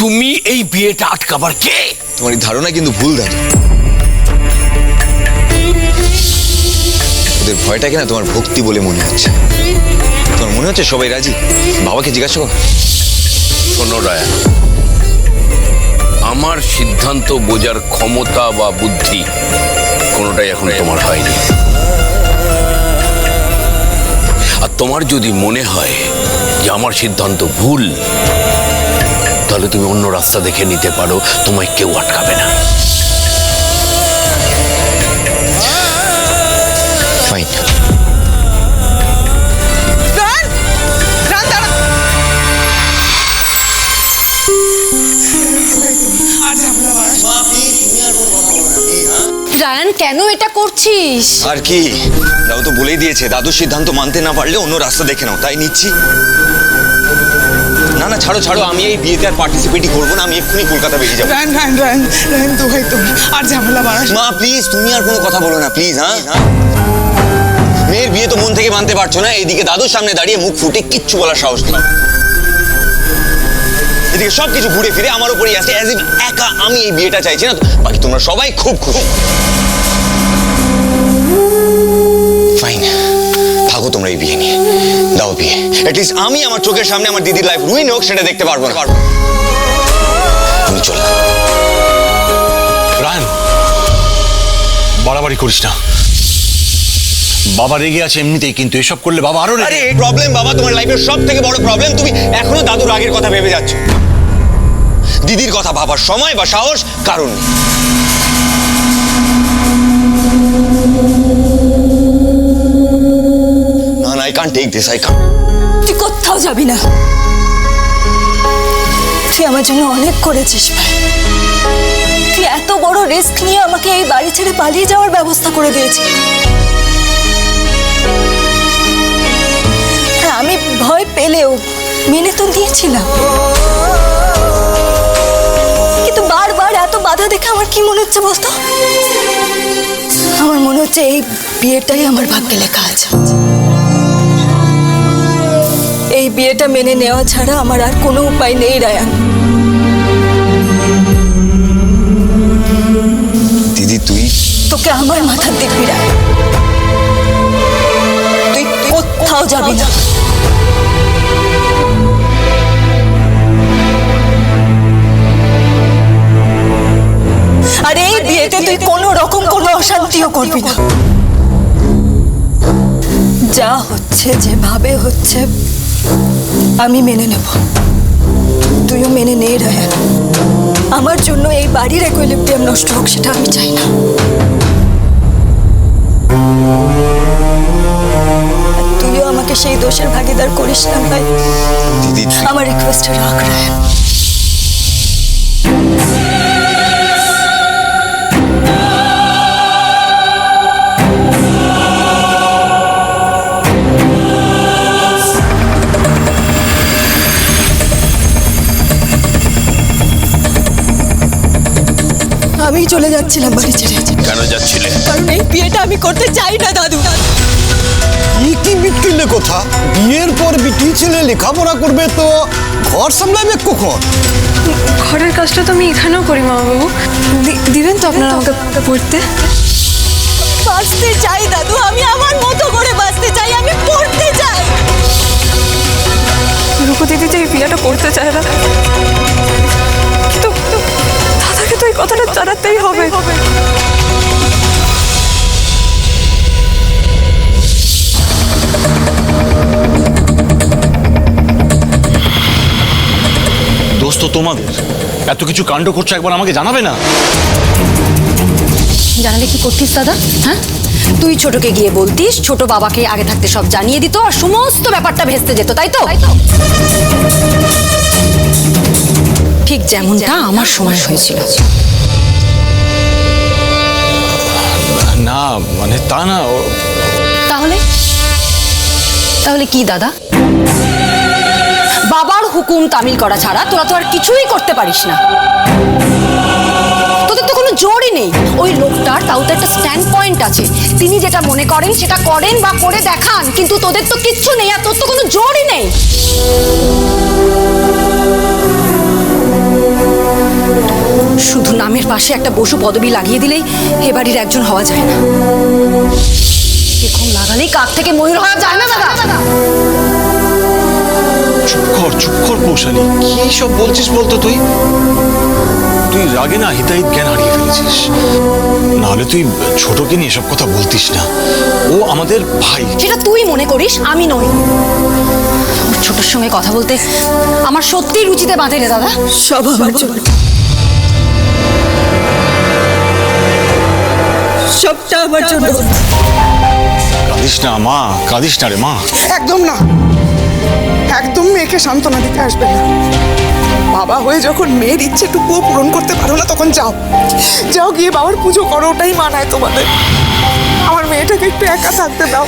তুমি এই বিয়েটা আটকাবার কে? তোমার এই ধারণা কিন্তু ভুল দাদু। ওদের ভয়টাকে না তোমার ভক্তি বলে মনে হচ্ছে। তোমার মনে হচ্ছে সবাই রাজি? বাবাকে জিজ্ঞাসা করো। শোনো রায়া, আমার সিদ্ধান্ত বোঝার ক্ষমতা বা বুদ্ধি কোনোটাই এখন তোমার হয়নি। আর তোমার যদি মনে হয় যে আমার সিদ্ধান্ত ভুল, তাহলে তুমি অন্য রাস্তা দেখে নিতে পারো, তোমায় কেউ আটকাবে না। ফাইন। রায়ান, কেন এটা করছিস? আর কি, দাদু তো বলেই দিয়েছে দাদুর সিদ্ধান্ত মানতে না পারলে অন্য রাস্তা দেখে নাও, তাই নিচ্ছি। না না ছাড়ো ছাড়ো, আমি এই বিয়েতে আর পার্টিসিপেটই করবো না। আমি এক্ষুনি কলকাতা বেরিয়ে যাবো। রান রান রান রান, তো ভাই তুমি আর ঝামেলা বাড়াস। মা প্লিজ, তুমি আর কোনো কথা বলো না প্লিজ। হ্যাঁ, মেয়ের বিয়ে তো মন থেকে মানতে পারছো না, এদিকে দাদুর সামনে দাঁড়িয়ে মুখ ফুটে কিচ্ছু বলার সাহস নেই। এদিকে সবকিছু ঘুরে ফিরে আমার উপরেই আসছে, অ্যাজ ইফ একা আমি এই বিয়েটা চাইছি না। বাকি তোমরা সবাই খুব খুশি। ফাইন, থাকো তোমরা এই বিয়ে নিয়ে, দাও বিয়ে। অ্যাটলিস্ট আমি আমার চোখের সামনে আমার দিদির লাইফ রুইন হোক সেটা দেখতে পারবো না। তুমি চলো। রায়ন, বাড়াবাড়ি করিস না। বাবা রেগে আছে এমনিতেই, কিন্তু এসব করলে বাবা আরো আরে এই প্রবলেম বাবা, তোমার লাইফের সব থেকে বড় প্রবলেম। তুমি এখনো দাদুর রাগের কথা ভেবে যাচ্ছ। দিদির কথা ভাবার সময় বা সাহস কারণ নেই। না না, I can't take this, I can't. তুই কোথাও যাবি না। তুই আমার জন্য অনেক করেছিস ভাই। তুই এত বড় রিস্ক নিয়ে আমাকে এই বাড়ি ছেড়ে পালিয়ে যাওয়ার ব্যবস্থা করে দিয়েছিস। হ্যাঁ, আমি ভয় পেলেও মেনে তো দিয়েছিলাম, কিন্তু বারবার এত বাধা দেখে আমার কি মনে হচ্ছে বলতো? আমার মনে হচ্ছে এই বিয়েটাই আমার ভাগ্যে লেখা আছে। এই বিয়েটা মেনে নেওয়া ছাড়া আমার আর কোনো উপায় নেই রায়ান। দিদি তুই তোকে আমার মাথার দিবি রায়ান, তুই কোথাও যাবি না। আর এই বিয়েতে তুই কোনো রকম কোনো অশান্তিও করবি না। যা হচ্ছে যেভাবে হচ্ছে আমি মেনে নেব, তুইও মেনে নে রায়ান। আমার জন্য এই বাড়ির ইকুইলিব্রিয়াম নষ্ট হোক, সেটা আমি চাই না। তুইও আমাকে সেই দোষের ভাগিদার করিস না ভাই। দিদি আমার রিকোয়েস্টে রাখ রায়ান। আমি চলে যাচ্ছিলাম বাড়ি ছেড়ে। কেন যাচ্ছিলে? কারণ এই বিয়েটা আমি করতে চাই না দাদু। কি বিটকিলে কথা, বিয়ের পর বিটি ছেলে লেখাপড়া করবে তো ঘর সামলাবে কখন? ঘরের কাজটা তো আমি এখানেও করি মা বাবু। দিবেন তো আপনারা আমাকে পড়তে? বাঁচতে চাই দাদু, আমি আমার মতো করে বাঁচতে চাই, আমি পড়তে চাই। রূপা দিদি তো এই বিয়েটা করতে চায় না, কিন্তু দাদাকে তো এই কথাটা জানাতেই হবে। দোষ তো তোমাদের, এত কিছু কাণ্ড করছো, একবার আমাকে জানাবে না? জানালে কি করতিস দাদা? হ্যাঁ, তুই ছোটকে গিয়ে বলতিস, ছোট বাবাকে আগে থাকতে সব জানিয়ে দিত আর সমস্ত ব্যাপারটা ভেস্তে যেত, তাই তো? ঠিক যেমনটা আমার সময় হয়েছিল। না মানে তা না। তাহলে তাহলে কি দাদা? বাবার হুকুম তামিল করা ছাড়া তোরা তো আর কিছুই করতে পারিস না। তোদের তো কোনো জোরই নেই। ওই লোকটার তাও তো একটা স্ট্যান্ড পয়েন্ট আছে, তিনি যেটা মনে করেন সেটা করেন বা করে দেখান, কিন্তু তোদের তো কিচ্ছু নেই, আর তোর তো কোনো জোরই নেই। শুধু নামের পাশে একটা বসু পদবি লাগিয়ে দিলেই এ বাড়ির একজন হওয়া যায় না। এখন লাগালেই কাক থেকে ময়ূর হওয়া যায় না দাদা। চুপ কর পৌশালী, কি সব বলছিস বলতো তুই? তুই রাগে না হিতাহিত জ্ঞান হারিয়ে ফেলেছিস। নাহলে তুই ছোটকে নিয়ে এসব কথা বলতিস না, ও আমাদের ভাই। সেটা তুই মনে করিস, আমি নই। আমার ছোটর সঙ্গে কথা বলতে আমার সত্যিই রুচিতে বাঁধে রে দাদা। সব আমার জন্য, সবটা আমার জন্য। কাঁদিস না মা, কাঁদিস না রে মা। একদম না, একদম মেয়েকে সান্ত্বনা দিতে আসবে না। বাবা হয়ে যখন মেয়ের ইচ্ছেটুকুও পূরণ করতে পারো না, তখন যাও যাও গিয়ে বাবার পুজো করো, ওটাই মানায় তোমাদের। আমার মেয়েটাকে একটু একা থাকতে দাও,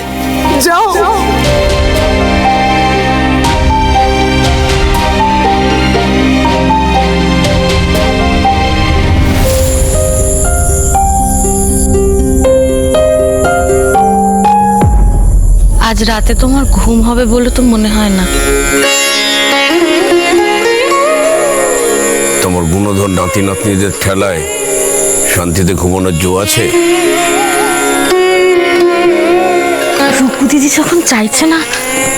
যাও। আজ রাতে তোমার ঘুম হবে বলে তো মনে হয় না। তোমার গুণধর নাতি নাতনিদের ঠেলায় শান্তিতে ঘুমানোর জো আছে? রূপু দিদি যখন চাইছে না,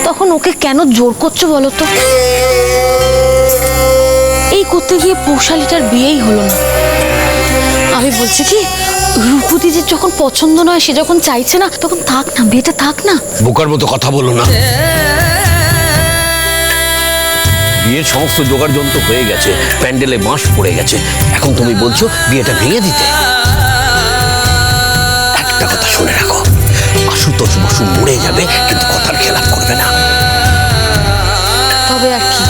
তখন ওকে কেন জোর করছো বলো তো? এই করতে গিয়ে পৌশালীটার বিয়েই হলো না। আমি বলছি কি, রূপু দিদির যখন পছন্দ নয়, সে যখন চাইছে না, তখন থাক না, বিয়েটা থাক না। বোকার মতো কথা বলো না। বিয়ের সমস্ত জোগাড় যন্ত্র হয়ে গেছে, প্যান্ডেলে বাঁশ পড়ে গেছে, এখন তুমি বলছো বিয়েটা ভেঙে দিতে। একটা কথা শুনে রাখো, আশুতোষ বসু মরে যাবে, কিন্তু কথার খেলাপ করবে না। তবে আর কি,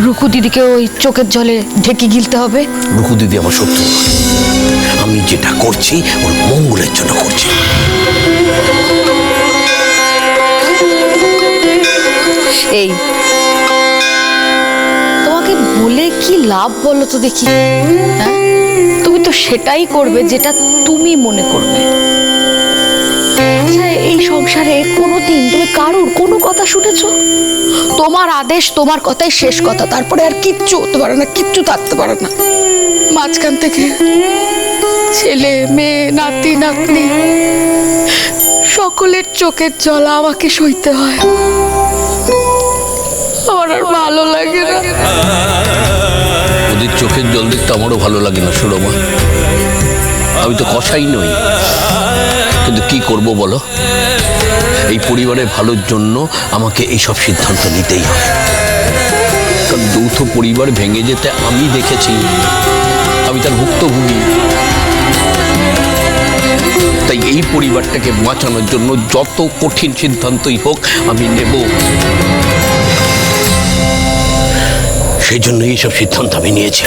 রুকু দিদিকে ওই চোখের জলে ঢেকে গিলতে হবে? রুকু দিদি আমার শত্রু নয়। আমি যেটা করছি ওর মঙ্গলের জন্য করছি। এই তোমাকে বলে কি লাভ বলো তো দেখি? হ্যাঁ, তুমি তো সেটাই করবে যেটা তুমি মনে করবে। আচ্ছা, এই সংসারে কোনোদিন তুমি কারোর কোনো কথা শুনেছো? তোমার আদেশ, তোমার কথাই শেষ কথা, তারপরে আর কিচ্ছু হতে পারে না, কিচ্ছু থাকতে পারে না। মাঝখান থেকে ছেলে মেয়ে নাতি নাতনি সকলের চোখের জল আমাকে সইতে হয়। আমার আর ভালো লাগে না। ওদের চোখের জল দেখতে আমারও ভালো লাগে না সুরমা। আমি তো কসাই নই, কিন্তু কি করব বলো? এই পরিবারের ভালোর জন্য আমাকে এইসব সিদ্ধান্ত নিতেই হয়। কারণ যৌথ পরিবার ভেঙে যেতে আমি দেখেছি, আমি তার ভুক্তভোগী। তাই এই পরিবারটাকে বাঁচানোর জন্য যত কঠিন সিদ্ধান্তই হোক আমি নেব। সেই জন্য এইসব সিদ্ধান্ত আমি নিয়েছি।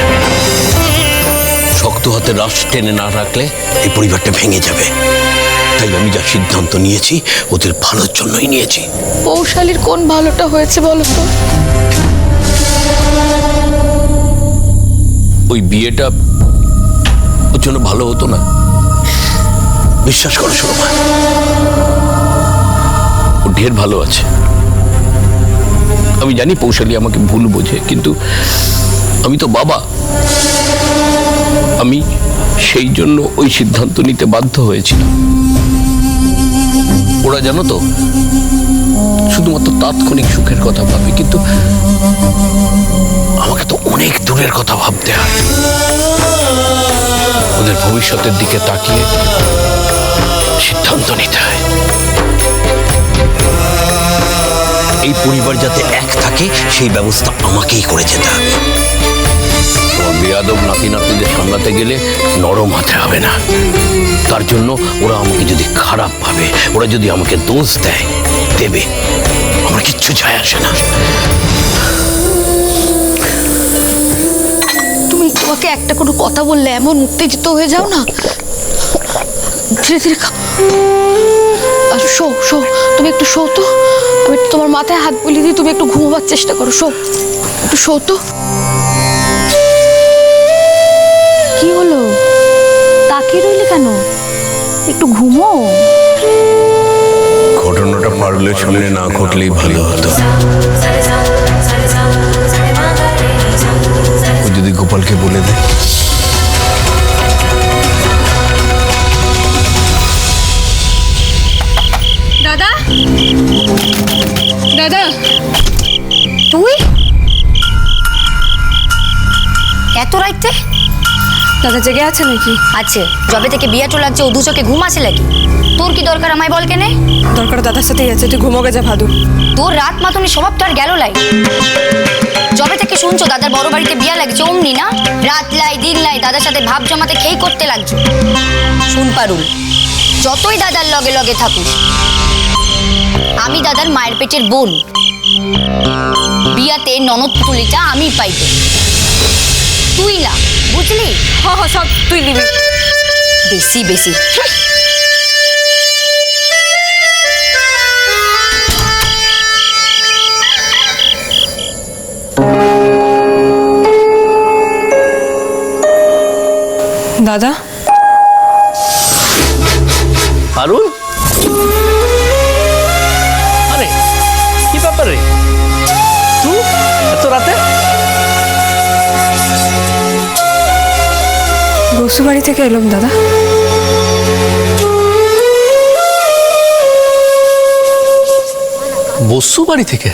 শক্ত হাতে রাশ টেনে না রাখলে এই পরিবারটা ভেঙে যাবে। তাই আমি যা সিদ্ধান্ত নিয়েছি ওদের ভালোর জন্যই নিয়েছি। পৌশালীর কোন ভালোটা হয়েছে বলো তো? ওই বিয়েটা ওর জন্য ভালো হতো না। বিশ্বাস করো সুরমা, ও ঢের ভালো আছে। আমি জানি পৌশালী আমাকে ভুল বোঝে, কিন্তু আমি তো বাবা। আমি সেই জন্য ওই সিদ্ধান্ত নিতে বাধ্য হয়েছিলাম। ওরা জানো তো শুধুমাত্র তাৎক্ষণিক সুখের কথা ভাবে, কিন্তু আমাকে তো অনেক দূরের কথা ভাবতে হয়। ওদের ভবিষ্যতের দিকে তাকিয়ে সিদ্ধান্ত নিতে হয়। এই পরিবার যাতে এক থাকে সেই ব্যবস্থা আমাকেই করে যেতে হবে। তোমার বেয়াদব নাতি নাতনিদের সামলাতে গেলে নরম হাতে হবে না। তার জন্য ওরা আমাকে যদি খারাপ ভাবে, ওরা যদি আমাকে দোষ দেয়, দেবে, আমার কিচ্ছু যায় আসে না। তুমি তোমাকে একটা কোনো কথা বললে এমন উত্তেজিত হয়ে যাও না। ধীরে ধীরে খাও। আর শো শো, তুমি একটু শো তো। আমি একটু তোমার মাথায় হাত বুলিয়ে দিই, তুমি একটু ঘুমোবার চেষ্টা করো। শো, একটু শো তো। কি হলো, তাকিয়ে রইলে কেন? একটু ঘুমো। ঘটনাটা পারুলের সামনে না ঘটলেই ভালো হতো। যদি গোপালকে বলে দেয়। দাদা দাদা তুই এত রাইতে? দাদা জেগে আছে নাকি? আছে, যবে থেকে বিয়াটো লাগছে ও দু চোখে ঘুম আসে নাকি? তোর কি দরকার আমায় বল কেনে? দরকার দাদার সাথেই আছে, তুই ঘুমোগে যা ভাদু। তোর রাত মাতুনি স্বভাব তো আর গেল লাই। যবে থেকে শুনছো দাদার বড় বাড়িতে বিয়া লাগছে অমনি না রাত লাই দিন লাই দাদার সাথে ভাব জমাতে খেই করতে লাগছো। শুন পারুল, যতই দাদার লগে লগে থাকুস, আমি দাদার মায়ের পেটের বোন। বিয়াতে ননদ পুতুলিটা আমি পাইব, তুই না, বুঝলি? হ হ, সব তুই নিবি। বেশি বেশি দাদা পারুল, আরে কি ব্যাপার রে, তুই এত রাতে? বসু বাড়ি থেকে এলাম দাদা। বসু বাড়ি থেকে?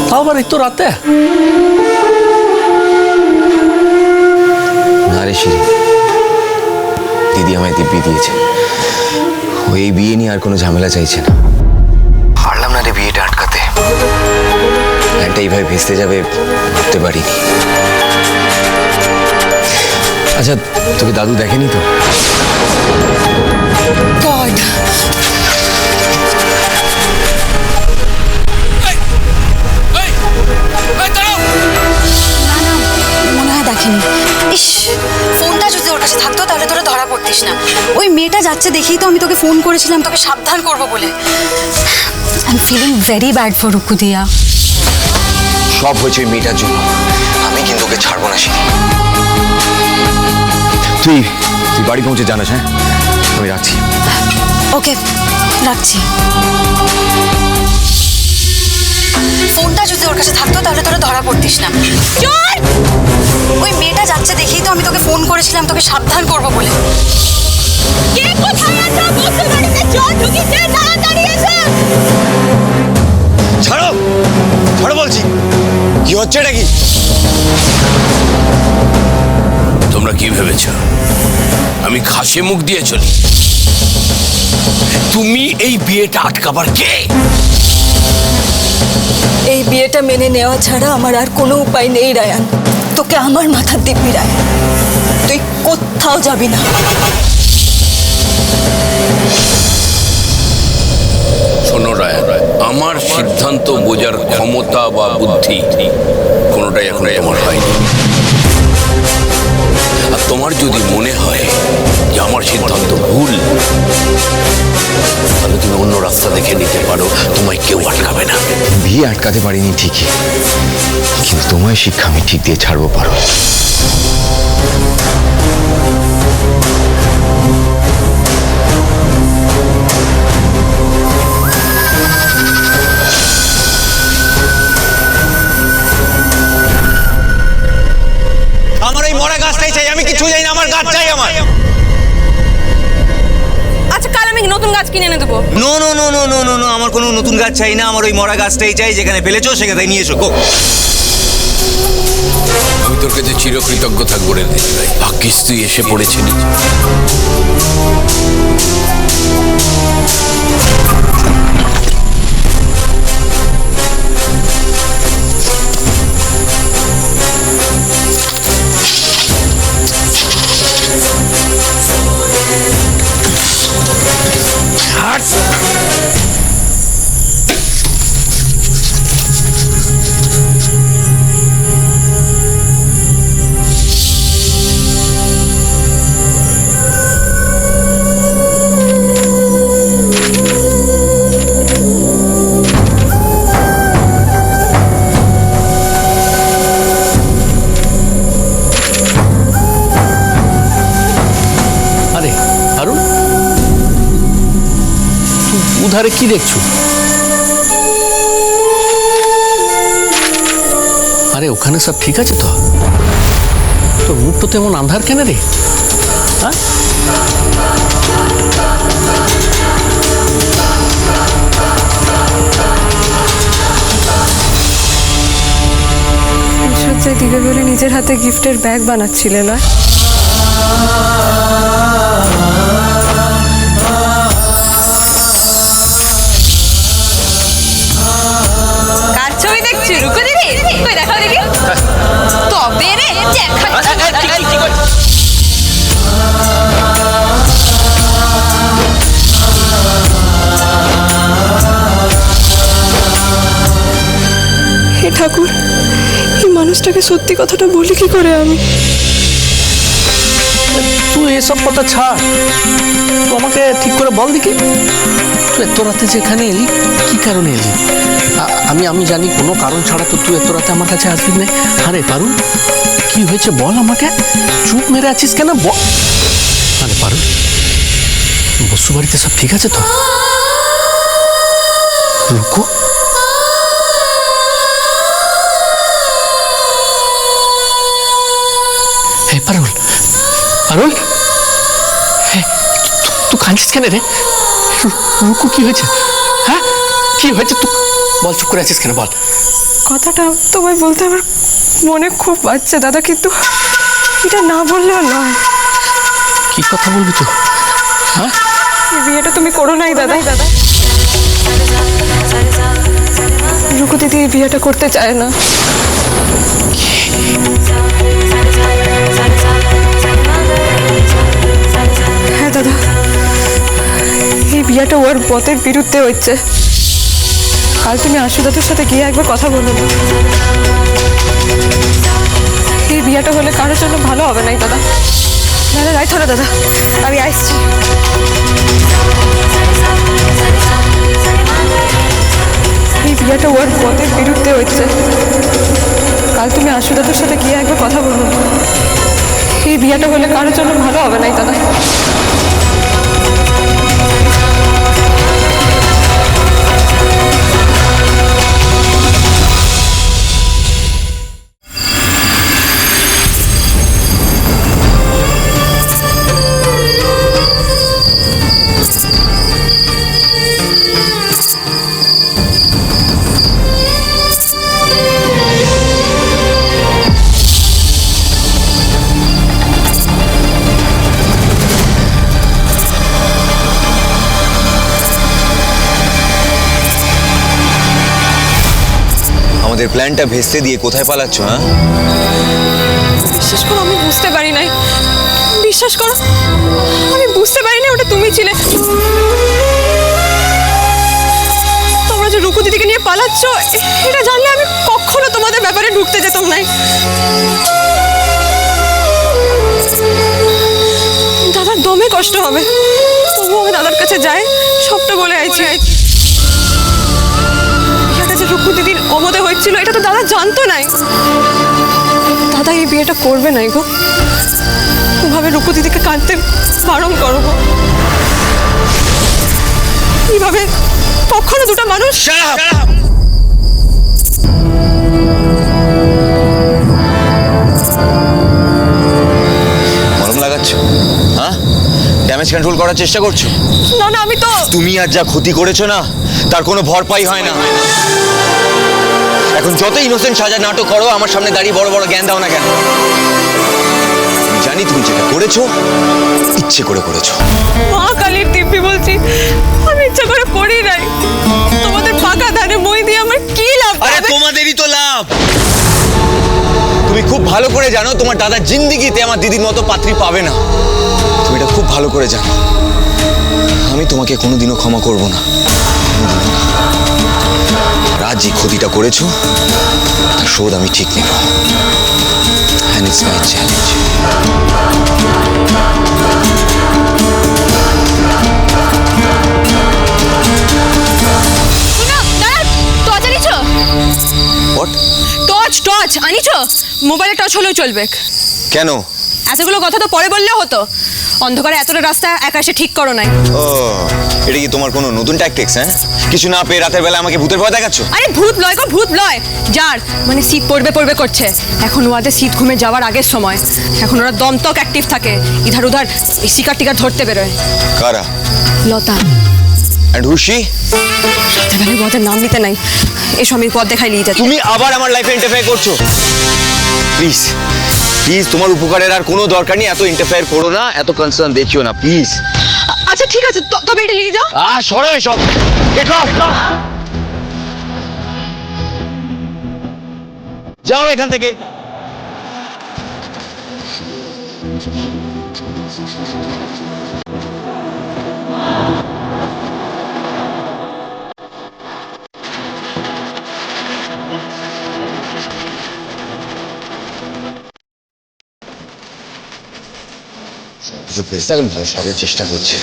তাও আবার এত রাতে? না রে শিরি, দিদি আমায় দিব্যি দিয়েছে, ও এই বিয়ে নিয়ে আর কোনো ঝামেলা চাইছে না। পারলাম না রে বিয়েটা আটকাতে, একটা এইভাবে ভেস্তে যাবে ভাবতে পারিনি। আচ্ছা, তোকে দাদু দেখেনি তো? গড, মনে হয় দেখেনি। ইস, ফোনটা যদি ওর কাছে থাকতো তাহলে তোরা ধরা পড়তিস না। ওই মেয়েটা যাচ্ছে দেখেই তো আমি তোকে ফোন করেছিলাম তোকে সাবধান করবো বলে। I am feeling very bad for রুকুদিয়া। সব হয়েছে ওই মেয়েটার জন্য, আমি কিন্তু ওকে ছাড়বো না শিরি। তুই তুই বাড়ি পৌঁছে জানাস। হ্যাঁ, আমি রাখছি। ওকে, রাখছি। ফোনটা যদি ওর কাছে থাকতো তাহলে তোরা ধরা পড়তিস না। চল, ওই মেয়েটা যাচ্ছে দেখেই তো আমি তোকে ফোন করেছিলাম তোকে সাবধান করবো বলে। কে কোথায় আছো? বসুর বাড়িতে চোর ঢুকেছে, তাড়াতাড়ি এসো। ছাড়ো, ছাড়ো বলছি। কি হচ্ছে এটা? কি তোমরা কি ভেবেছ আমি ঘাসে মুখ দিয়ে চলি? তুমি এই বিয়েটা আটকাবার কে? এই বিয়েটা মেনে নেওয়া ছাড়া আমার আর কোনো উপায় নেই রায়ান। তোকে আমার মাথার দিব্যি রায়ান, তুই কোথাও যাবি না। শোনো রায়ান, আমার সিদ্ধান্ত বোঝার ক্ষমতা বা বুদ্ধি কোনোটাই এখন আমার হয়নি। আর তোমার যদি মনে হয় যে আমার সিদ্ধান্ত ভুল, তাহলে তুমি অন্য রাস্তা দেখে নিতে পারো, তোমায় কেউ আটকাবে না। বিয়ে আটকাতে পারিনি ঠিকই, কিন্তু তোমায় শিক্ষা আমি ঠিক দিয়ে ছাড়বো পারো। আমার ওই মরা গাছটাই চাই, আমি কিছু চাই না, আমার গাছ চাই আমার। আচ্ছা, কাল আমি নতুন গাছ কিনে এনে দেবো। No no no no no no no, আমার কোনো নতুন গাছ চাই না, আমার ওই মরা গাছটাই চাই। যেখানে ফেলেছো সেখানে নিয়ে এসো। গো, আমি তোর কাছে চিরকৃতজ্ঞ থাকবো রে দিদি ভাই, ভাগ্যিস তুই এসে পড়েছিলি। উধারে কি দেখছো? আরে আরে ওখানে সব ঠিক আছে তো? তোর মুখটা তো এমন আন্ধার কেন রে? হ্যাঁ, সজ্জায় দিবে বলে নিজের হাতে গিফটের ব্যাগ বানাচ্ছিলে না? কার ছবি দেখছি? রুকো দিদি, কই দেখাও দেখি। তবে রে হে ঠাকুর, এই মানুষটাকে সত্যি কথাটা বলি কি করে আমি? তুই এসব কথা ছাড়, তুই আমাকে ঠিক করে বল দেখি, তুই এত রাতে যে এখানে এলি, কি কারণে এলি? আমি জানি কোনো কারণ ছাড়া তো তুই এত রাতে আমার কাছে আসবি না। আরে পারুল, কি হয়েছে বল আমাকে, চুপ মেরে আছিস কেন বল। আরে পারুল, বসু বাড়িতে সব ঠিক আছে তো? রুকো, হে পারুল, পারুল, তুই কাঁদছিস কেন রে? রুকু, কি হয়েছে? হ্যাঁ, কি হয়েছে? তুই বল, চুপ করে আছিস কেন বল। কথাটা তোমায় বলতে আমার মনে খুব বাজছে দাদা, কিন্তু এটা না বললেও নয়। কি কথা বলবি তুই? হ্যাঁ, এই বিয়েটা তুমি করো নাই দাদা। রুকু দিদি এই বিয়েটা করতে চায় না। হ্যাঁ দাদা, এই বিয়েটা ওর মতের বিরুদ্ধে হচ্ছে। কাল তুমি আশুদাদের সাথে গিয়ে একবার কথা বলো না। এই বিয়েটা হলে কারোর জন্য ভালো হবে নাই দাদা। দাদা রাইট হলো দাদা, আমি আসছি। এই বিয়েটা ওর মতের বিরুদ্ধে হচ্ছে। কাল তুমি আশুদাদের সাথে গিয়ে একবার কথা বলো না। এই বিয়েটা হলে কারোর জন্য ভালো হবে নাই দাদা। আমাদের প্ল্যানটা ভেস্তে দিয়ে কোথায় পালাচ্ছ? হ্যাঁ, বিশ্বাস করো, আমি বুঝতে পারি নাই। বিশ্বাস করো, আমি বুঝতে পারি না ওটা তুমি ছিলে। তোমরা যে রুকু দিদিকে নিয়ে পালাচ্ছ, এটা জানলে আমি কখনো তোমাদের ব্যাপারে ঢুকতে যেতাম নাই। দাদার দমে কষ্ট হবে, তবুও আমি দাদার কাছে যাই, সবটা বলে আইছি। বিয়েটা যে রুকু দিদির অমতে হয়েছিল এটা তো দাদা জানতো নাই। দাদা এই বিয়েটা করবে নাই গো। ওভাবে রুকু দিদিকে কাঁদতে বারণ করো গো। এইভাবে কখনো দুটো মানুষ। মলম লাগাচ্ছ? হ্যাঁ, ড্যামেজ কন্ট্রোল করার চেষ্টা করছো? না না, আমি তো। তুমি আর যা ক্ষতি করেছো না, তার কোনো ভরপাই হয় না। এখন যত ইনোসেন্ট সাজা নাটক করো, আমার সামনে দাঁড়িয়ে বড় বড় জ্ঞান দাও না কেন? আমি জানি তুমি যেটা করেছো ইচ্ছে করে করেছো। মা কালীর দিব্যি বলছি, আমি ইচ্ছা করে করি নাই। তোমাদের পাকা ধানে মই দিয়ে আমার কি লাভ? আরে তোমাদেরই তো লাভ। তুমি খুব ভালো করে জানো তোমার দাদা জিন্দিগিতে আমার দিদির মতো পাত্রী পাবে না। তুমি এটা খুব ভালো করে জানো। আমি তোমাকে কোনোদিনও ক্ষমা করব না। আজ যে ক্ষতিটা করেছো তার শোধ আমি ঠিক নেব। And it's my challenge. Torch আনিছো? What? টর্চ আনিছো? মোবাইলে টর্চ হলেও চলবে। কেন? এতগুলো কথা তো পরে বললেও হতো। অন্ধকারে এতটা রাস্তা একা এসে ঠিক করো নাই। ও এটা কি তোমার কোনো নতুন ট্যাকটিক্স? হ্যাঁ, কিছু না পেয়ে রাতের বেলা আমাকে ভূতের ভয় দেখাচ্ছ? আরে ভূত লয় গো, ভূত লয়। যার মানে শীত পড়বে পড়বে করছে, এখন ওদের শীত ঘুমে যাওয়ার আগের সময়, এখন ওরা দমতক অ্যাক্টিভ থাকে, ইধার উধার শিকার টিকার ধরতে বেরোয়। কারা? লতা। এন্ড হুশি? রাতের বেলায় ওদের নাম নিতে নাই, এসো আমি পথ দেখাই নিয়ে যাচ্ছি। তুমি আবার আমার লাইফে ইন্টারফেয়ার করছো? প্লিজ প্লিজ, তোমার উপকারের আর কোনো দরকার নেই, এত ইন্টারফেয়ার করো না, এত কনসার্ন দেখিও না প্লিজ। আচ্ছা ঠিক আছে, তবে এটা নিয়ে যাও। সরো এসব, যাও এখান থেকে। সবের চেষ্টা করছে।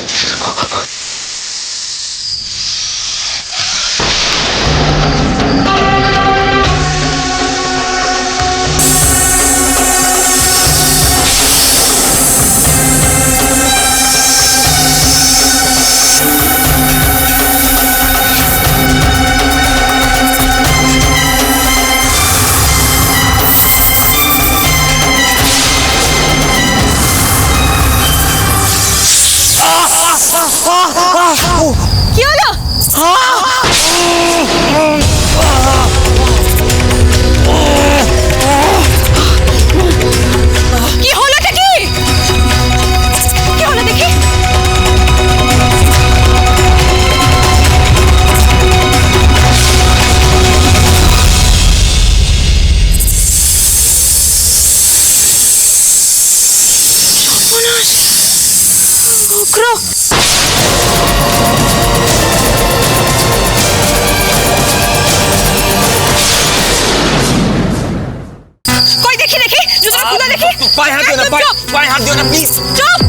কি হলো? কি হলো এটা কি? কি হলো দেখি? গোখরো। কই দেখি দেখি, জুতোটা খুলে দেখি। পায়ে হাত দিও না, পায়ে হাত দিও না প্লিজ। চুপ।